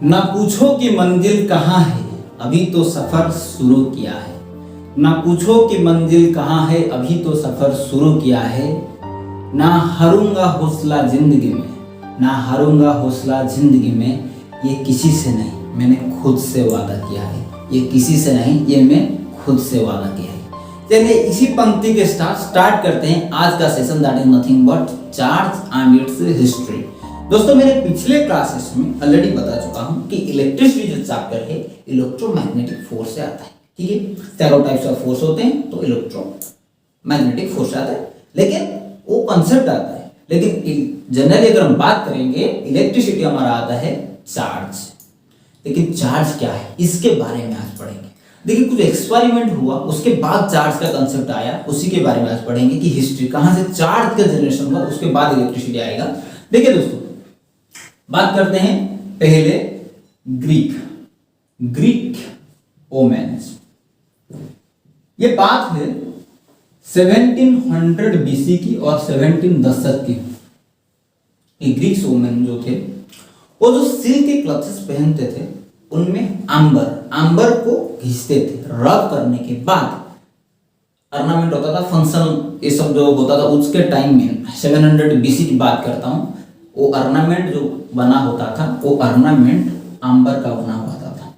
ना पूछो कि मंजिल कहाँ है, अभी तो सफर शुरू किया है। ना पूछो कि मंजिल कहाँ है, अभी तो सफर शुरू किया है। ना हारूंगा हौसला जिंदगी में, ना हारूंगा हौसला जिंदगी में, ये किसी से नहीं मैंने खुद से वादा किया है। ये किसी से नहीं, ये मैं खुद से वादा किया है। चलिए इसी पंक्ति के स्टार्ट करते हैं आज का session, that is nothing but charge and it's history. दोस्तों मैंने पिछले क्लासेस में ऑलरेडी बता चुका हूं कि इलेक्ट्रिसिटी जो चैप्टर है इलेक्ट्रोमैग्नेटिक फोर्स से आता है। ठीक है, चारों टाइप्स ऑफ फोर्स होते हैं तो इलेक्ट्रोमैग्नेटिक फोर्स आता है, लेकिन वो कॉन्सेप्ट आता है। लेकिन जनरली अगर हम बात करेंगे इलेक्ट्रिसिटी हमारा आता है चार्ज। लेकिन चार्ज क्या है इसके बारे में आज पढ़ेंगे। देखिए कुछ एक्सपेरिमेंट हुआ, उसके बाद चार्ज का कंसेप्ट आया, उसी के बारे में आज पढ़ेंगे कि हिस्ट्री कहां से चार्ज का जनरेशन हुआ, उसके बाद इलेक्ट्रिसिटी आएगा। देखिए दोस्तों बात करते हैं पहले ग्रीक ओमेन्स। ये बात है 1700 बीसी की और 1710 की। ग्रीक ओमेन जो थे वो जो सिल्क के क्लचेस पहनते थे उनमें आंबर को घिसते थे। रब करने के बाद ऑर्नामेंट होता था, फंक्शन ये सब जो होता था उसके टाइम में 700 बीसी की बात करता हूं। वो ऑर्नामेंट जो बना होता था वो ऑर्नामेंट आंबर का बना होता था।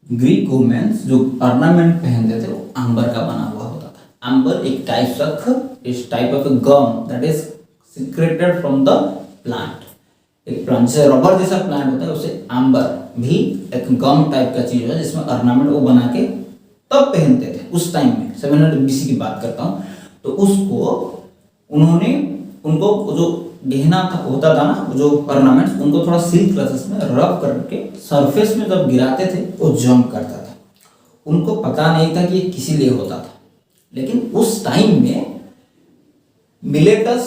ग्रीक वुमेन्स जो ऑर्नामेंट पहनते थे वो आंबर का बना हुआ होता था। आंबर एक type of gum that is secreted from the plant. एक प्लांट जैसे रबर जैसा प्लांट होता है उसे आंबर भी एक गम टाइप का चीज है जिसमें ऑर्नामेंट वो बना के तब पहनते थे उस टाइम में। 700 बीसी की बात करता हूं। तो उसको उनको जो गहना था होता था ना, जो ऑर्नामेंट्स, उनको थोड़ा सिल्क क्लचेस में रब करके सरफेस में जब गिराते थे वो जंप करता था। उनको पता नहीं था कि ये किसी लिए होता था, लेकिन उस टाइम में मिलेटस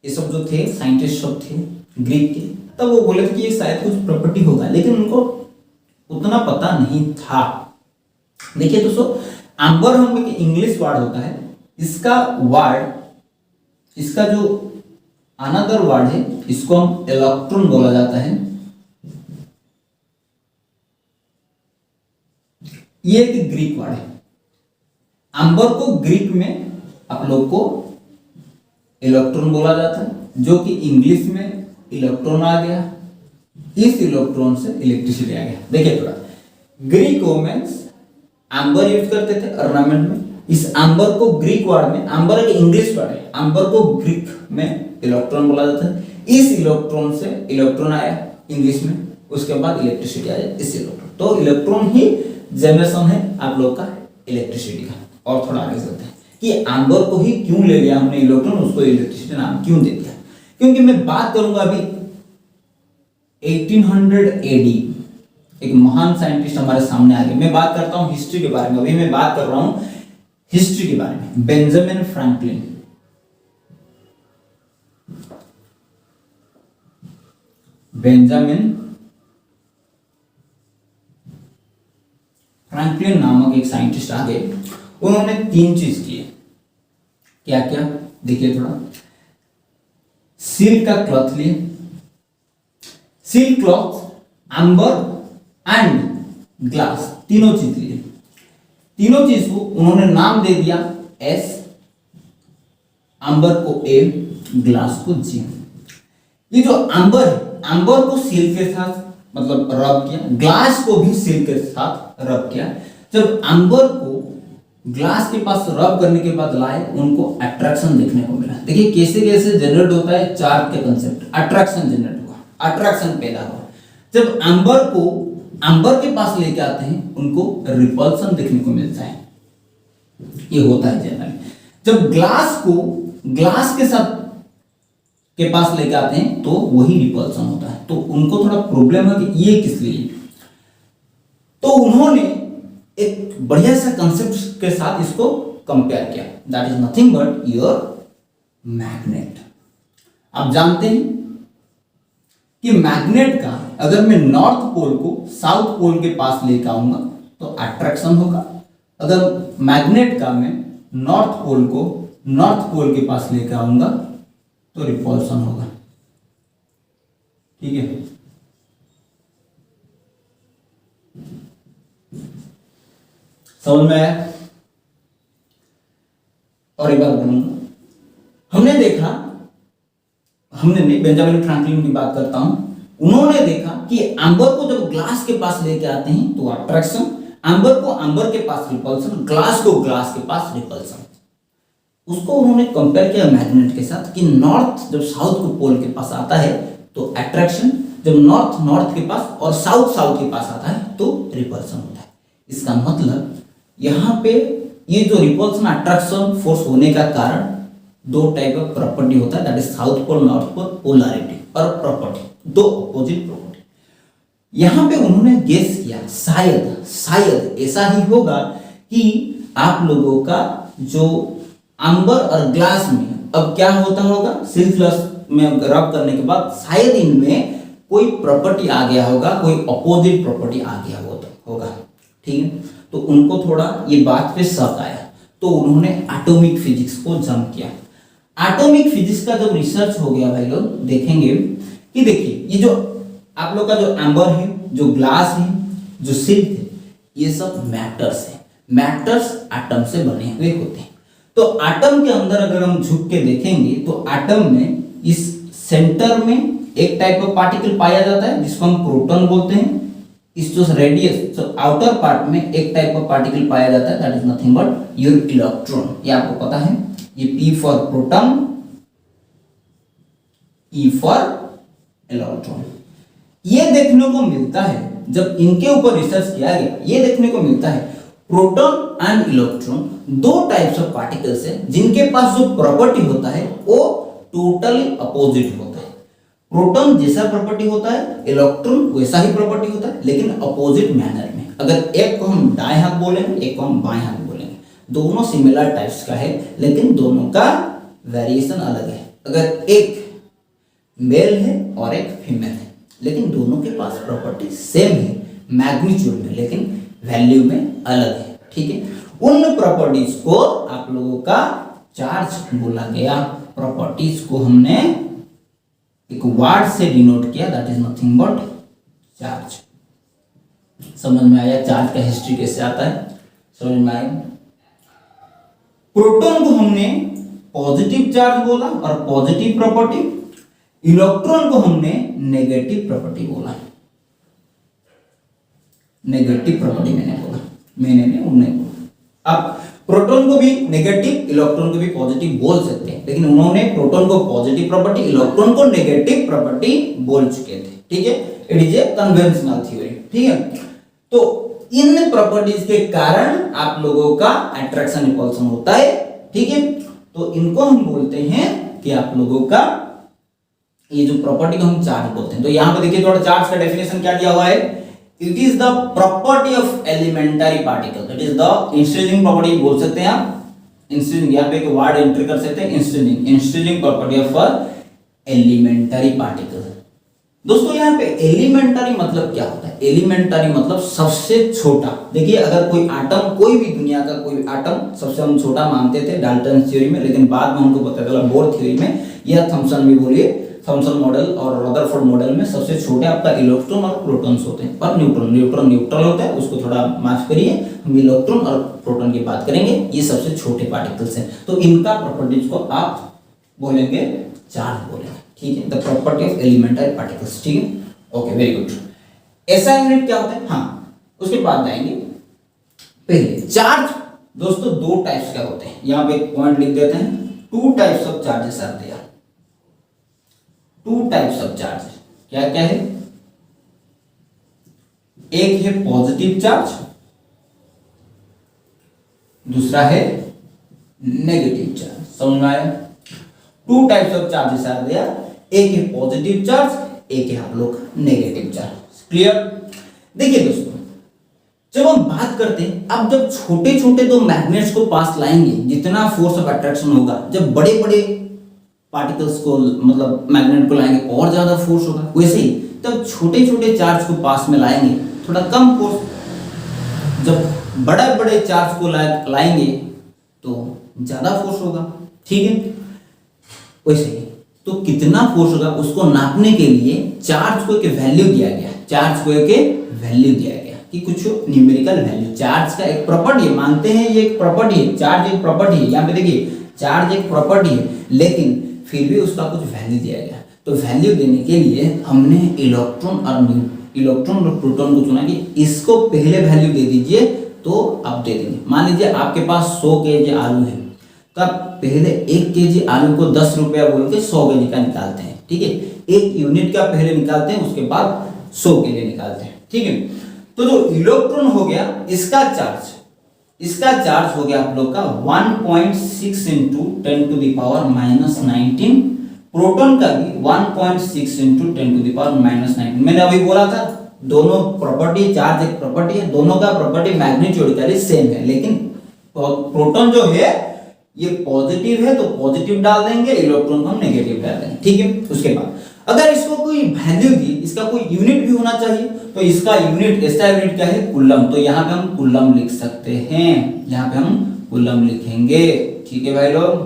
ये सब जो थे साइंटिस्ट सब थे ग्रीक के, तब वो बोले थे कि ये शायद कुछ प्रॉपर्टी होगा, लेकिन उनको उतना पता नहीं था। देखिए दोस्तों आंबर हम इंग्लिश वर्ड होता है, इसका जो अनदर वर्ड है इसको हम इलेक्ट्रॉन बोला जाता है। ये एक ग्रीक वर्ड है। आंबर को ग्रीक में आप लोग को इलेक्ट्रॉन बोला जाता है, जो कि इंग्लिश में इलेक्ट्रॉन आ गया। इस इलेक्ट्रॉन से इलेक्ट्रिसिटी आ गया। देखिए थोड़ा, ग्रीक वुमेन्स आंबर यूज करते थे ऑर्नामेंट में। इस आंबर को ग्रीक वर्ड में, आंबर एक इंग्लिश वर्ड है, आंबर को ग्रीक में इलेक्ट्रॉन बोला जाता है। इस इलेक्ट्रॉन से इलेक्ट्रॉन आया इंग्लिश में, उसके बाद इलेक्ट्रिसिटी आया इस इलेक्ट्रॉन। तो इलेक्ट्रॉन ही जनरेशन है आप लोग का इलेक्ट्रिसिटी का। और थोड़ा आगे चलते हैं कि आंबर को ही क्यों ले लिया हमने इलेक्ट्रॉन, उसको इलेक्ट्रिसिटी नाम क्यों दे दिया। क्योंकि मैं बात करूंगा अभी 1800 एडी एक महान साइंटिस्ट हमारे सामने आ गए। मैं बात करता हूं हिस्ट्री के बारे में, अभी मैं बात कर रहा हूं हिस्ट्री के बारे में। बेंजामिन फ्रैंकलिन नामक एक साइंटिस्ट आ गए। उन्होंने 3 चीज किए। क्या क्या देखिए थोड़ा, सिल्क का क्लॉथ लिए, सिल्क क्लॉथ, आंबर एंड ग्लास, तीनों चीज लिए। तीनों चीज को उन्होंने नाम दे दिया एस, आंबर को ए, ग्लास को जी। ये जो आंबर है, आंबर को सिल्क के साथ मतलब रब किया, ग्लास को भी सिल्क के साथ रब किया। जब आंबर को ग्लास के पास रब करने के बाद लाए, उनको अट्रैक्शन देखने को मिला। देखिए कैसे कैसे जनरेट होता है चार्ज के कंसेप्ट। अट्रैक्शन जनरेट हुआ, अट्रैक्शन पैदा हुआ। जब आंबर के पास लेके आते हैं उनको रिपल्सन देखने को मिलता है। ये होता है जनरली। जब ग्लास को ग्लास के साथ के पास लेके आते हैं तो वही रिपल्सन होता है। तो उनको थोड़ा प्रॉब्लम है कि ये किस लिए। तो उन्होंने एक बढ़िया सा कंसेप्ट के साथ इसको कंपेयर किया, that is nothing but your magnet. आप जानते हैं कि मैग्नेट का अगर मैं नॉर्थ पोल को साउथ पोल के पास लेकर आऊंगा तो अट्रैक्शन होगा। अगर मैग्नेट का मैं नॉर्थ पोल को नॉर्थ पोल के पास लेकर आऊंगा तो रिपल्सन होगा। ठीक है, समझ में आया? और एक बात बोलूंगा, हमने देखा, हमने नहीं, बेंजामिन फ्रैंकलिन की बात करता हूं, उन्होंने देखा कि एम्बर को जब ग्लास के पास लेके आते हैं तो अट्रैक्शन, एम्बर को एम्बर के पास रिपल्सन, ग्लास को ग्लास के पास रिपल्सन। उसको उन्होंने कंपेयर किया मैग्नेट के साथ कि नॉर्थ जब साउथ को पोल के पास आता है तो अट्रैक्शन, जब नॉर्थ नॉर्थ के पास और साउथ साउथ के पास आता है तो रिपल्सन होता है। इसका मतलब यहाँ पे ये जो रिपल्सन अट्रैक्शन फोर्स होने का कारण दो टाइप ऑफ प्रॉपर्टी होता है, that is south pole north pole polarity और प्रॉपर्टी, दो अपोजिट प्रॉपर्टी। यहां पे उन्होंने गेस किया शायद शायद ऐसा ही होगा कि आप लोगों का जो एम्बर और ग्लास में अब क्या होता होगा, सिल्क ग्लास में रब करने के बाद शायद इनमें कोई प्रॉपर्टी आ गया होगा, कोई अपोजिट प्रॉपर्टी आ गया होगा, ठीक है। तो उनको थोड़ा ये बात पे शक आया, तो उन्होंने एटॉमिक फिजिक्स को जंप किया। एटॉमिक फिजिक्स का जब रिसर्च हो गया भाई लोग, देखेंगे कि देखिए ये जो आप लोग का जो एम्बर है, जो ग्लास है, जो सिल्क है, ये सब मैटर्स है। मैटर्स एटम से बने हुए होते हैं। तो एटम के अंदर अगर हम झुक के देखेंगे तो एटम में इस सेंटर में एक टाइप ऑफ पार्टिकल पाया जाता है जिसको हम प्रोटॉन बोलते हैं। इस जो रेडियस आउटर पार्ट में एक टाइप ऑफ पार्टिकल पाया जाता है, that is nothing but your electron. ये आपको पता है, ये P for proton, E for electron. ये देखने को मिलता है जब इनके ऊपर रिसर्च किया गया, ये देखने को मिलता है प्रोटॉन एंड इलेक्ट्रॉन दो टाइप्स ऑफ पार्टिकल्स है जिनके पास जो प्रॉपर्टी होता है वो टोटली अपोजिट होता है। प्रोटॉन जैसा प्रॉपर्टी होता है, इलेक्ट्रॉन वैसा ही प्रॉपर्टी होता है, लेकिन अपोजिट मैनर में। अगर एक को हम दाएं हाथ बोलेंगे, एक को हम बाएं हाथ बोलेंगे, दोनों सिमिलर टाइप्स का है लेकिन दोनों का वेरिएशन अलग है। अगर एक मेल है और एक फीमेल है, लेकिन दोनों के पास प्रॉपर्टी सेम है मैग्नीट्यूड में, लेकिन वैल्यू में अलग है, ठीक है। उन प्रॉपर्टीज को आप लोगों का चार्ज बोला गया। प्रॉपर्टीज को हमने एक वर्ड से डिनोट किया, that is nothing but charge. समझ में आया चार्ज का हिस्ट्री कैसे आता है? समझ में आया। प्रोटॉन को हमने पॉजिटिव चार्ज बोला और पॉजिटिव प्रॉपर्टी, इलेक्ट्रॉन को हमने नेगेटिव प्रॉपर्टी बोला। नेगेटिव प्रॉपर्टी मैंने बोला, उन्होंने बोला। अब प्रोटॉन को भी नेगेटिव, इलेक्ट्रॉन को भी पॉजिटिव बोल सकते हैं, लेकिन उन्होंने प्रोटॉन को पॉजिटिव प्रॉपर्टी, इलेक्ट्रॉन को नेगेटिव प्रॉपर्टी बोल चुके थे, ठीक है। It is a conventional theory, ठीक है। तो इन प्रॉपर्टीज के कारण आप लोगों का अट्रैक्शन रिपल्सन होता है, ठीक है। तो इनको हम बोलते हैं कि आप लोगों का ये जो प्रॉपर्टी को हम चार्ज बोलते हैं। तो यहां पे देखिए थोड़ा चार्ज का डेफिनेशन क्या दिया हुआ है, it is the property of elementary particle, that is the instancing property बोल सकते हैं आप। इंस्टेंसिंग यहां पे एक वर्ड एंटर कर सकते हैं, इंस्टेंसिंग प्रॉपर्टी ऑफ एलिमेंटरी पार्टिकल। दोस्तों यहाँ पे एलिमेंटरी मतलब क्या होता है? एलिमेंटरी मतलब सबसे छोटा। देखिए अगर कोई एटम, कोई भी दुनिया का कोई एटम सबसे हम छोटा मानते थे डाल्टन थ्योरी में, लेकिन बाद में हमको पता चला बोर थ्योरी में या थॉमसन भी बोलिए, थॉमसन मॉडल और रदरफोर्ड मॉडल में सबसे छोटे आपका इलेक्ट्रॉन और प्रोटॉन्स होते हैं, और न्यूट्रॉन न्यूट्रल होता है, उसको थोड़ा माफ करिए, हम इलेक्ट्रॉन और प्रोटॉन की बात करेंगे। ये सबसे छोटे पार्टिकल्स हैं, तो इनका प्रॉपर्टीज को आप बोलेंगे चार्ज बोलेंगे, ठीक है। The property of elementary particles, ठीक है, ओके, वेरी गुड। ऐसा यूनिट क्या होता है, हाँ उसके बाद जाएंगे। पहले चार्ज दोस्तों दो टाइप्स का होते हैं, यहां पे एक पॉइंट लिख देते हैं, टू टाइप्स ऑफ चार्जेस आते हैं। टू टाइप्स ऑफ चार्ज क्या क्या है? एक है पॉजिटिव चार्ज, दूसरा है नेगेटिव चार्ज। समझ में आया? Two types of charges are there, एक है पॉजिटिव चार्ज, एक है आप लोग नेगेटिव चार्ज। क्लियर? देखिए दोस्तों जब हम बात करते हैं, अब जब छोटे छोटे दो मैग्नेट्स को पास लाएंगे, जितना फोर्स ऑफ अट्रैक्शन होगा, जब बड़े बड़े पार्टिकल्स को मतलब मैग्नेट को लाएंगे और ज्यादा फोर्स होगा। वैसे ही तब छोटे छोटे चार्ज को पास में लाएंगे थोड़ा कम फोर्स, जब बड़े बड़े चार्ज को लाएंगे तो ज्यादा फोर्स होगा, ठीक है। वैसे ही तो कितना फोर्स होगा उसको नापने के लिए चार्ज को एक वैल्यू दिया गया, चार्ज को एक वैल्यू दिया गया, कि कुछ न्यूमेरिकल वैल्यू, चार्ज का एक प्रॉपर्टी है, मानते हैं ये एक प्रॉपर्टी है, चार्ज एक प्रॉपर्टी है, यहाँ पे देखिए चार्ज एक प्रॉपर्टी है, लेकिन फिर भी उसका कुछ वैल्यू दिया गया। तो वैल्यू देने के लिए हमने इलेक्ट्रॉन और प्रोटॉन को चुना कि इसको पहले वैल्यू दे दीजिए तो आप दे देंगे। मान लीजिए आपके पास 100 केजी आलू है, तो आप पहले 1 केजी आलू को 10 रुपया बोल के 100 केजी का निकालते हैं, ठीक है, 1 यूनिट का पहले निकालते हैं, उसके बाद 100 के लिए निकालते हैं, ठीक है। तो जो इलेक्ट्रॉन हो गया इसका चार्ज हो गया आप लोग का 1.6 into 10 to the power -19, proton का भी 1.6 इंटू 10 टू द पावर -19। मैंने अभी बोला था दोनों प्रॉपर्टी, चार्ज एक प्रॉपर्टी है, दोनों का प्रॉपर्टी मैग्नीट्यूड सेम है, लेकिन प्रोटॉन जो है ये पॉजिटिव है तो पॉजिटिव डाल देंगे, इलेक्ट्रॉन को हम नेगेटिव डाल देंगे, ठीक है। उसके बाद अगर इसको कोई वैल्यू दी, इसका कोई यूनिट भी होना चाहिए, तो इसका यूनिट, इसका यूनिट क्या है, कूलम, तो यहाँ पे हम कूलम लिख सकते हैं, यहाँ पे हम कूलम लिखेंगे, ठीक है भाई लोग।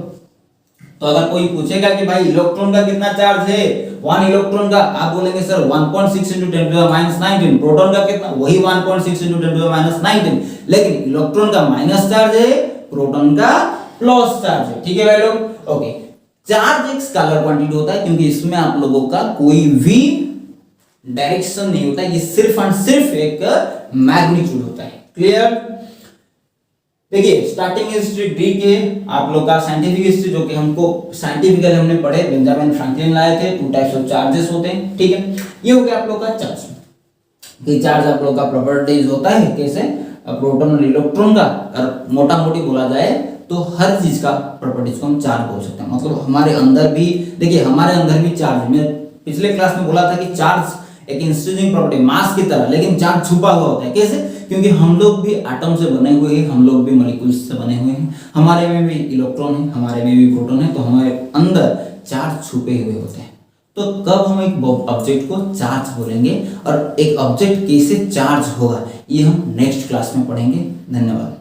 तो अगर कोई पूछेगा कि भाई इलेक्ट्रॉन का कितना चार्ज है, 1 इलेक्ट्रॉन का, आप बोलेंगे sir 1.6 into 10 to the -19, proton का कितना, वही 1.6 इंटू 10 टू द -19, लेकिन इलेक्ट्रॉन का माइनस चार्ज है, प्रोटॉन का प्लस चार्ज है, ठीक है भाई लोग। ओके, चार्ज एक स्केलर क्वांटिटी होता है क्योंकि इसमें आप लोगों का कोई भी डायरेक्शन नहीं होता है, ये सिर्फ और सिर्फ एक मैग्नीट्यूड होता है, क्लियर। देखिए स्टार्टिंग हिस्ट्री डी के आप लोग का साइंटिफिक हिस्ट्री, जो कि हमको साइंटिफिकली हमने पढ़े, बेंजामिन फ्रैंकलिन लाए थे, 2 टाइप्स ऑफ चार्जेस होते हैं, ठीक है। ये हो गया आप लोग का चार्ज। कि चार्ज आप लोग का प्रॉपर्टीज होता है कैसे, प्रोटॉन और इलेक्ट्रॉन का, और मोटा मोटी बोला जाए तो हर चीज का प्रॉपर्टीज को हम चार्ज बोल सकते हैं। मतलब हमारे अंदर भी, देखिए हमारे अंदर भी चार्ज, मैं पिछले क्लास में बोला था कि चार्ज एक इंस्ट्रूमेंट प्रॉपर्टी मास की तरह, लेकिन चार्ज छुपा हुआ होता है, कैसे, क्योंकि हम लोग भी एटम से बने हुए हैं, हम लोग भी मॉलिक्यूल्स से बने हुए हैं, हमारे में भी इलेक्ट्रॉन है, हमारे में भी प्रोटॉन है, तो हमारे अंदर चार्ज छुपे हुए होते हैं। तो कब हम एक ऑब्जेक्ट को चार्ज बोलेंगे और एक ऑब्जेक्ट कैसे चार्ज होगा, ये हम नेक्स्ट क्लास में पढ़ेंगे। धन्यवाद।